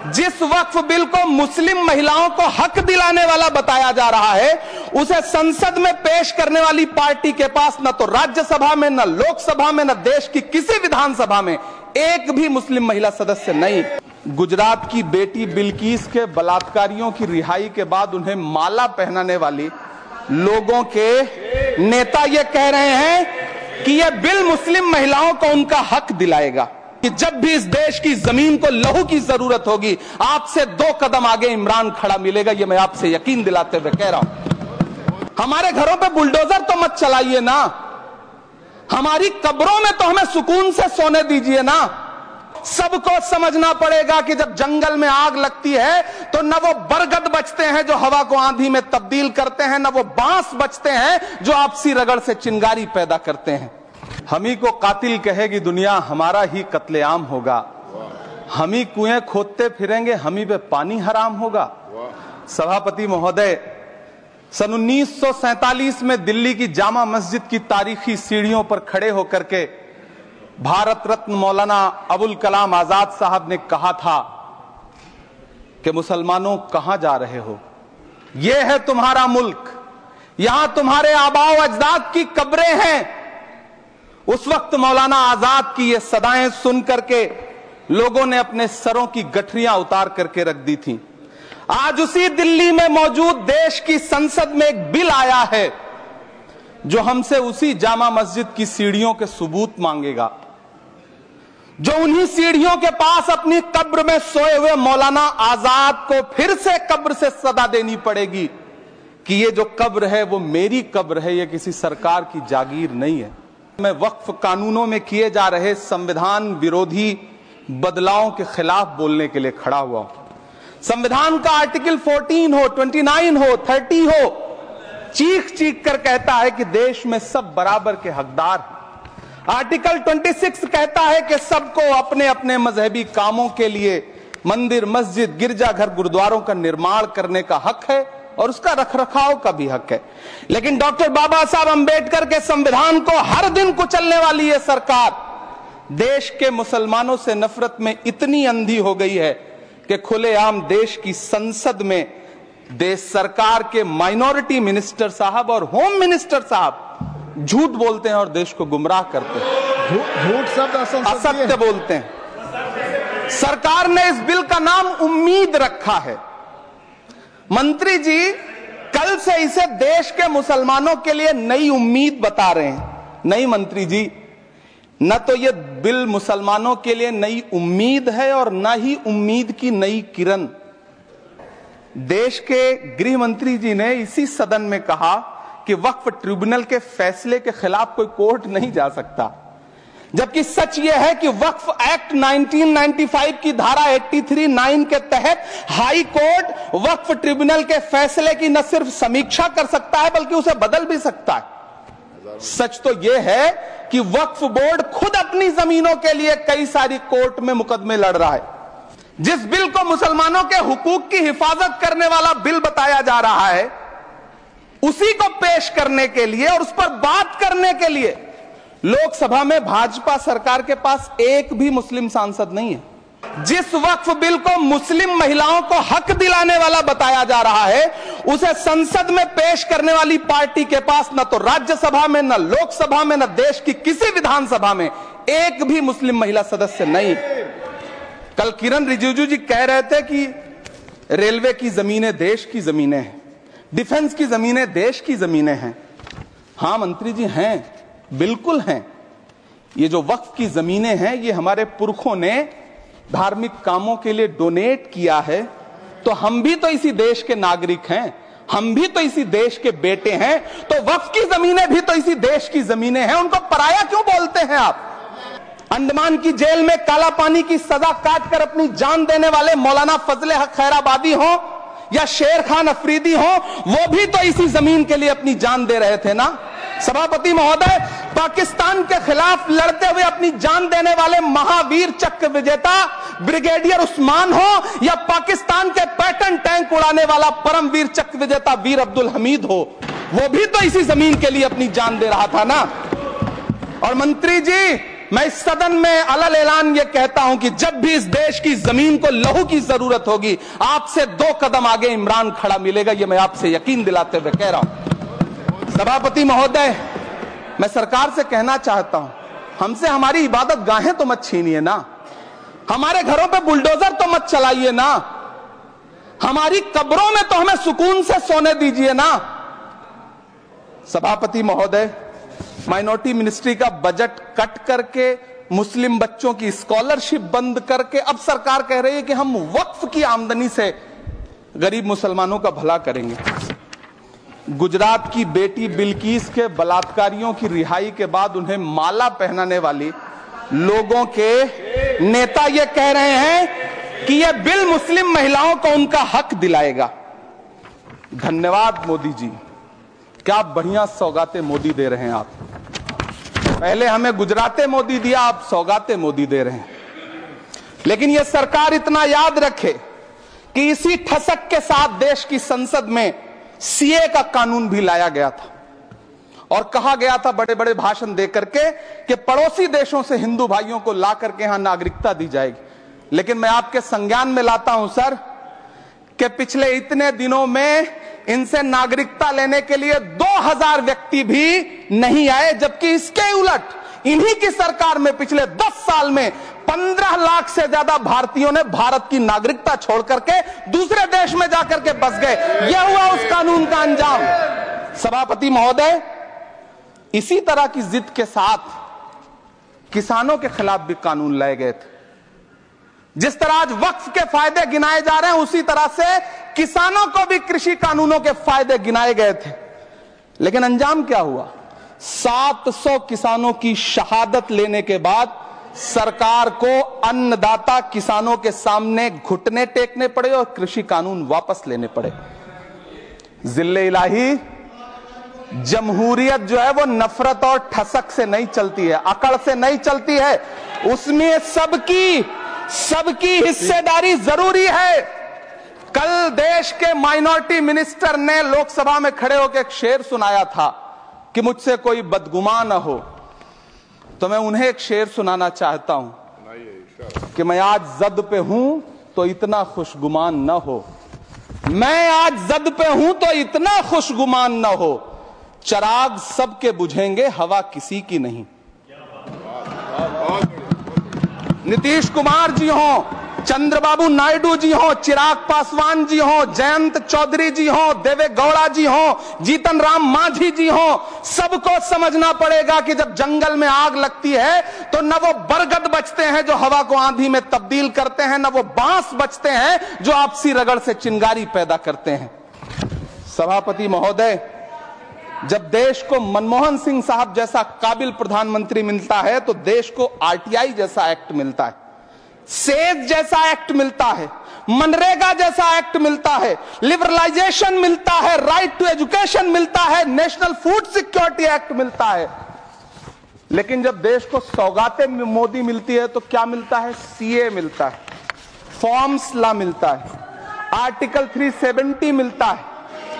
जिस वक्फ बिल को मुस्लिम महिलाओं को हक दिलाने वाला बताया जा रहा है, उसे संसद में पेश करने वाली पार्टी के पास न तो राज्यसभा में, न लोकसभा में, न देश की किसी विधानसभा में एक भी मुस्लिम महिला सदस्य नहीं। गुजरात की बेटी बिल्किस के बलात्कारियों की रिहाई के बाद उन्हें माला पहनाने वाली लोगों के नेता ये कह रहे हैं कि यह बिल मुस्लिम महिलाओं को उनका हक दिलाएगा, कि जब भी इस देश की जमीन को लहू की जरूरत होगी, आपसे 2 कदम आगे इमरान खड़ा मिलेगा। यह मैं आपसे यकीन दिलाते हुए कह रहा हूं। हमारे घरों पे बुलडोजर तो मत चलाइए ना, हमारी कब्रों में तो हमें सुकून से सोने दीजिए ना। सबको समझना पड़ेगा कि जब जंगल में आग लगती है तो न वो बरगद बचते हैं जो हवा को आंधी में तब्दील करते हैं, न वो बांस बचते हैं जो आपसी रगड़ से चिंगारी पैदा करते हैं। हम ही को कातिल कहेगी दुनिया, हमारा ही कत्लेआम होगा। हम ही कुएं खोदते फिरेंगे, हम ही पे पानी हराम होगा। सभापति महोदय, सन 1947 में दिल्ली की जामा मस्जिद की तारीखी सीढ़ियों पर खड़े होकर के भारत रत्न मौलाना अबुल कलाम आजाद साहब ने कहा था कि मुसलमानों कहां जा रहे हो, यह है तुम्हारा मुल्क, यहां तुम्हारे आबाओ अजदाद की कब्रें हैं। उस वक्त मौलाना आजाद की ये सदाएं सुन करके लोगों ने अपने सरों की गठरियां उतार करके रख दी थी। आज उसी दिल्ली में मौजूद देश की संसद में एक बिल आया है जो हमसे उसी जामा मस्जिद की सीढ़ियों के सबूत मांगेगा, जो उन्हीं सीढ़ियों के पास अपनी कब्र में सोए हुए मौलाना आजाद को फिर से कब्र से सदा देनी पड़ेगी कि ये जो कब्र है वो मेरी कब्र है, ये किसी सरकार की जागीर नहीं है। मैं वक्फ कानूनों में किए जा रहे संविधान विरोधी बदलावों के खिलाफ बोलने के लिए खड़ा हुआ हूं। संविधान का आर्टिकल 14 हो, 29 हो, 30 हो, चीख चीख कर कहता है कि देश में सब बराबर के हकदार हैं। आर्टिकल 26 कहता है कि सबको अपने अपने मजहबी कामों के लिए मंदिर, मस्जिद, गिरजाघर, गुरुद्वारों का निर्माण करने का हक है और उसका रखरखाव का भी हक है। लेकिन डॉक्टर बाबा साहब अंबेडकर के संविधान को हर दिन कुचलने वाली यह सरकार देश के मुसलमानों से नफरत में इतनी अंधी हो गई है कि खुलेआम देश की संसद में देश सरकार के माइनॉरिटी मिनिस्टर साहब और होम मिनिस्टर साहब झूठ बोलते हैं और देश को गुमराह करते हैं। झूठ शब्द असत्य बोलते हैं। सरकार ने इस बिल का नाम उम्मीद रखा है। मंत्री जी कल से इसे देश के मुसलमानों के लिए नई उम्मीद बता रहे हैं। नहीं मंत्री जी, न तो यह बिल मुसलमानों के लिए नई उम्मीद है और न ही उम्मीद की नई किरण। देश के गृह मंत्री जी ने इसी सदन में कहा कि वक्फ ट्रिब्यूनल के फैसले के खिलाफ कोई कोर्ट नहीं जा सकता, जबकि सच यह है कि वक्फ एक्ट 1995 की धारा 83(9) के तहत हाई कोर्ट वक्फ ट्रिब्यूनल के फैसले की न सिर्फ समीक्षा कर सकता है बल्कि उसे बदल भी सकता है। सच तो यह है कि वक्फ बोर्ड खुद अपनी जमीनों के लिए कई सारी कोर्ट में मुकदमे लड़ रहा है। जिस बिल को मुसलमानों के हुकूक की हिफाजत करने वाला बिल बताया जा रहा है, उसी को पेश करने के लिए और उस पर बात करने के लिए लोकसभा में भाजपा सरकार के पास एक भी मुस्लिम सांसद नहीं है। जिस वक्फ बिल को मुस्लिम महिलाओं को हक दिलाने वाला बताया जा रहा है, उसे संसद में पेश करने वाली पार्टी के पास न तो राज्यसभा में, न लोकसभा में, न देश की किसी विधानसभा में एक भी मुस्लिम महिला सदस्य नहीं। कल किरण रिजिजू जी कह रहे थे कि रेलवे की जमीनें देश की जमीनें हैं, डिफेंस की जमीनें देश की जमीनें हैं। हां मंत्री जी हैं, बिल्कुल हैं। ये जो वक्फ की जमीनें हैं ये हमारे पुरखों ने धार्मिक कामों के लिए डोनेट किया है, तो हम भी तो इसी देश के नागरिक हैं, हम भी तो इसी देश के बेटे हैं, तो वक्फ की जमीनें भी तो इसी देश की जमीनें हैं। उनको पराया क्यों बोलते हैं आप? अंडमान की जेल में काला पानी की सजा काटकर अपनी जान देने वाले मौलाना फजले हक खैराबादी हो या शेर खान अफरीदी हो, वो भी तो इसी जमीन के लिए अपनी जान दे रहे थे ना। सभापति महोदय, पाकिस्तान के खिलाफ लड़ते हुए अपनी जान देने वाले महावीर चक्र विजेता ब्रिगेडियर उस्मान हो या पाकिस्तान के पैटर्न टैंक उड़ाने वाला परमवीर चक्र विजेता वीर अब्दुल हमीद हो, वो भी तो इसी जमीन के लिए अपनी जान दे रहा था ना। और मंत्री जी, मैं इस सदन में अलल ऐलान ये कहता हूं कि जब भी इस देश की जमीन को लहू की जरूरत होगी, आपसे 2 कदम आगे इमरान खड़ा मिलेगा। ये मैं आपसे यकीन दिलाते हुए कह रहा हूं। सभापति महोदय, मैं सरकार से कहना चाहता हूं, हमसे हमारी इबादत गाहें तो मत छीनिए ना, हमारे घरों पे बुलडोजर तो मत चलाइए ना, हमारी कब्रों में तो हमें सुकून से सोने दीजिए ना। सभापति महोदय, माइनॉरिटी मिनिस्ट्री का बजट कट करके, मुस्लिम बच्चों की स्कॉलरशिप बंद करके अब सरकार कह रही है कि हम वक्फ की आमदनी से गरीब मुसलमानों का भला करेंगे। गुजरात की बेटी बिल्किस के बलात्कारियों की रिहाई के बाद उन्हें माला पहनाने वाली लोगों के नेता ये कह रहे हैं कि यह बिल मुस्लिम महिलाओं को उनका हक दिलाएगा। धन्यवाद मोदी जी, क्या बढ़िया सौगातें मोदी दे रहे हैं आप। पहले हमें गुजराते मोदी दिया, आप सौगाते मोदी दे रहे हैं। लेकिन यह सरकार इतना याद रखे कि इसी ठसक के साथ देश की संसद में सीए का कानून भी लाया गया था और कहा गया था बड़े बड़े भाषण देकर के कि पड़ोसी देशों से हिंदू भाइयों को ला करके यहां नागरिकता दी जाएगी। लेकिन मैं आपके संज्ञान में लाता हूं सर कि पिछले इतने दिनों में इनसे नागरिकता लेने के लिए 2000 व्यक्ति भी नहीं आए, जबकि इसके उलट इन्हीं की सरकार में पिछले 10 साल में 15 लाख से ज्यादा भारतीयों ने भारत की नागरिकता छोड़ करके दूसरे देश में जाकर के बस गए। यह हुआ उस कानून का अंजाम। सभापति महोदय, इसी तरह की जिद के साथ किसानों के खिलाफ भी कानून लाए गए थे। जिस तरह आज वक्फ के फायदे गिनाए जा रहे हैं, उसी तरह से किसानों को भी कृषि कानूनों के फायदे गिनाए गए थे। लेकिन अंजाम क्या हुआ? 700 किसानों की शहादत लेने के बाद सरकार को अन्नदाता किसानों के सामने घुटने टेकने पड़े और कृषि कानून वापस लेने पड़े। जिल्ले इलाही, जमहूरियत जो है वो नफरत और ठसक से नहीं चलती है, अकड़ से नहीं चलती है, उसमें सबकी हिस्सेदारी जरूरी है। कल देश के माइनॉरिटी मिनिस्टर ने लोकसभा में खड़े होकर एक शेर सुनाया था कि मुझसे कोई बदगुमान न हो, तो मैं उन्हें एक शेर सुनाना चाहता हूं कि मैं आज जद पे हूं तो इतना खुशगुमान न हो, मैं आज जद पे हूं तो इतना खुशगुमान न हो, चराग सबके बुझेंगे हवा किसी की नहीं। नीतीश कुमार जी हो, चंद्रबाबू नायडू जी हो, चिराग पासवान जी हो, जयंत चौधरी जी हो, देवे गौड़ा जी हो, जीतन राम मांझी जी हो, सबको समझना पड़ेगा कि जब जंगल में आग लगती है तो न वो बरगद बचते हैं जो हवा को आंधी में तब्दील करते हैं, न वो बांस बचते हैं जो आपसी रगड़ से चिंगारी पैदा करते हैं। सभापति महोदय, जब देश को मनमोहन सिंह साहब जैसा काबिल प्रधानमंत्री मिलता है तो देश को आरटीआई जैसा एक्ट मिलता है, सेज जैसा एक्ट मिलता है, मनरेगा जैसा एक्ट मिलता है, लिबरलाइजेशन मिलता है, राइट टू एजुकेशन मिलता है, नेशनल फूड सिक्योरिटी एक्ट मिलता है। लेकिन जब देश को सौगातें मोदी मिलती है तो क्या मिलता है? सीए मिलता है, फॉर्म्स लॉ मिलता है, आर्टिकल 370 मिलता है,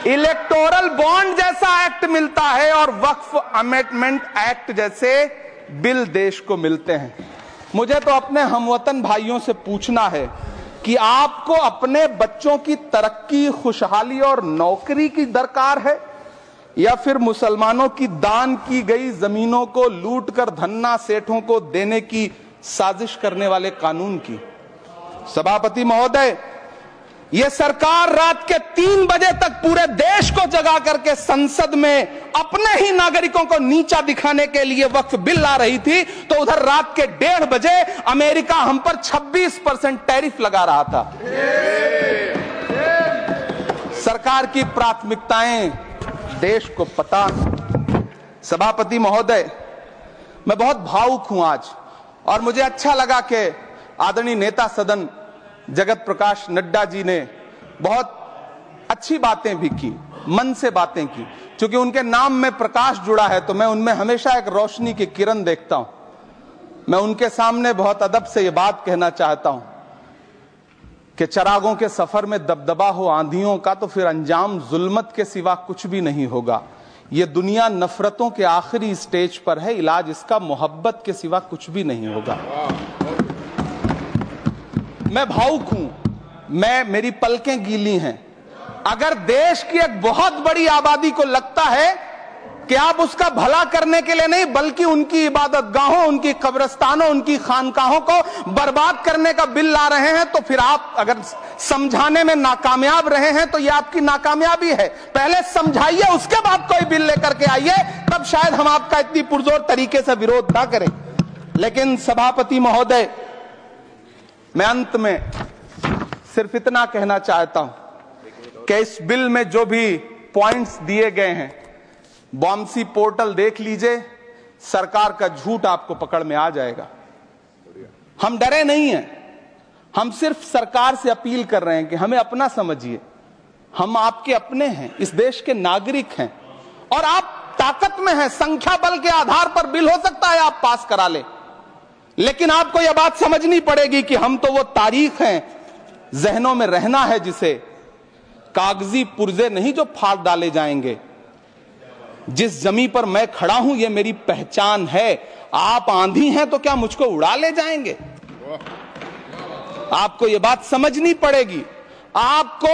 इलेक्टोरल बॉन्ड जैसा एक्ट मिलता है और वक्फ अमेंडमेंट एक्ट जैसे बिल देश को मिलते हैं। मुझे तो अपने हमवतन भाइयों से पूछना है कि आपको अपने बच्चों की तरक्की, खुशहाली और नौकरी की दरकार है या फिर मुसलमानों की दान की गई जमीनों को लूट कर धन्ना सेठों को देने की साजिश करने वाले कानून की? सभापति महोदय, यह सरकार रात के 3 बजे तक पूरे देश को जगा करके संसद में अपने ही नागरिकों को नीचा दिखाने के लिए वक्फ बिल ला रही थी, तो उधर रात के 1:30 बजे अमेरिका हम पर 26% टैरिफ लगा रहा था। सरकार की प्राथमिकताएं देश को पता। सभापति महोदय, मैं बहुत भावुक हूं आज, और मुझे अच्छा लगा कि आदरणीय नेता सदन जगत प्रकाश नड्डा जी ने बहुत अच्छी बातें भी की, मन से बातें की। क्योंकि उनके नाम में प्रकाश जुड़ा है तो मैं उनमें हमेशा एक रोशनी की किरण देखता हूं। मैं उनके सामने बहुत अदब से यह बात कहना चाहता हूं कि चरागों के सफर में दबदबा हो आंधियों का तो फिर अंजाम जुल्मत के सिवा कुछ भी नहीं होगा। ये दुनिया नफरतों के आखिरी स्टेज पर है, इलाज इसका मोहब्बत के सिवा कुछ भी नहीं होगा। मैं भावुक हूं, मेरी पलकें गीली हैं। अगर देश की एक बहुत बड़ी आबादी को लगता है कि आप उसका भला करने के लिए नहीं बल्कि उनकी इबादत गाहों, उनकी कब्रिस्तानों, उनकी खानकाहों को बर्बाद करने का बिल ला रहे हैं, तो फिर आप अगर समझाने में नाकामयाब रहे हैं तो यह आपकी नाकामयाबी है। पहले समझाइए, उसके बाद कोई बिल लेकर के आइए, तब शायद हम आपका इतनी पुरजोर तरीके से विरोध ना करें। लेकिन सभापति महोदय, मैं अंत में सिर्फ इतना कहना चाहता हूं कि इस बिल में जो भी पॉइंट्स दिए गए हैं, बॉम्सी पोर्टल देख लीजिए, सरकार का झूठ आपको पकड़ में आ जाएगा। हम डरे नहीं हैं, हम सिर्फ सरकार से अपील कर रहे हैं कि हमें अपना समझिए। हम आपके अपने हैं, इस देश के नागरिक हैं और आप ताकत में हैं। संख्या बल के आधार पर बिल हो सकता है आप पास करा ले, लेकिन आपको यह बात समझनी पड़ेगी कि हम तो वो तारीख हैं, जहनों में रहना है, जिसे कागजी पुर्जे नहीं जो फाड़ डाले जाएंगे। जिस जमीन पर मैं खड़ा हूं यह मेरी पहचान है। आप आंधी हैं तो क्या मुझको उड़ा ले जाएंगे? आपको यह बात समझनी पड़ेगी। आपको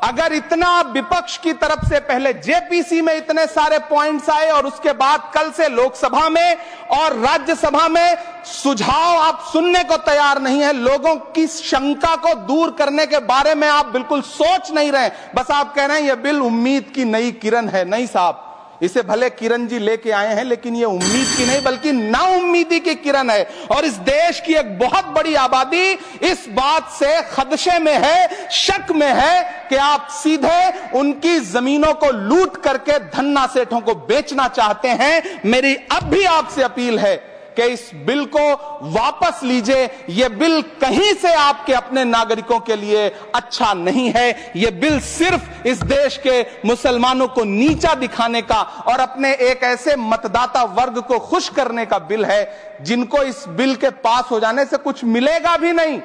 अगर इतना विपक्ष की तरफ से पहले जेपीसी में इतने सारे पॉइंट्स आए और उसके बाद कल से लोकसभा में और राज्यसभा में सुझाव आप सुनने को तैयार नहीं है, लोगों की शंका को दूर करने के बारे में आप बिल्कुल सोच नहीं रहे, बस आप कह रहे हैं यह बिल उम्मीद की नई किरण है। नहीं साहब, इसे भले किरण जी लेके आए हैं, लेकिन ये उम्मीद की नहीं बल्कि नाउम्मीदी की किरण है। और इस देश की एक बहुत बड़ी आबादी इस बात से खदशे में है, शक में है कि आप सीधे उनकी जमीनों को लूट करके धन्ना सेठों को बेचना चाहते हैं। मेरी अब भी आपसे अपील है कि इस बिल को वापस लीजिए। यह बिल कहीं से आपके अपने नागरिकों के लिए अच्छा नहीं है। यह बिल सिर्फ इस देश के मुसलमानों को नीचा दिखाने का और अपने एक ऐसे मतदाता वर्ग को खुश करने का बिल है जिनको इस बिल के पास हो जाने से कुछ मिलेगा भी नहीं।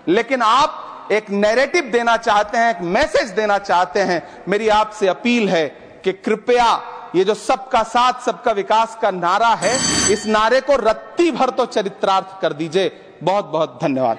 लेकिन आप एक नैरेटिव देना चाहते हैं, एक मैसेज देना चाहते हैं। मेरी आपसे अपील है कि कृपया ये जो सबका साथ सबका विकास का नारा है, इस नारे को रत्ती भर तो चरित्रार्थ कर दीजिए। बहुत बहुत धन्यवाद।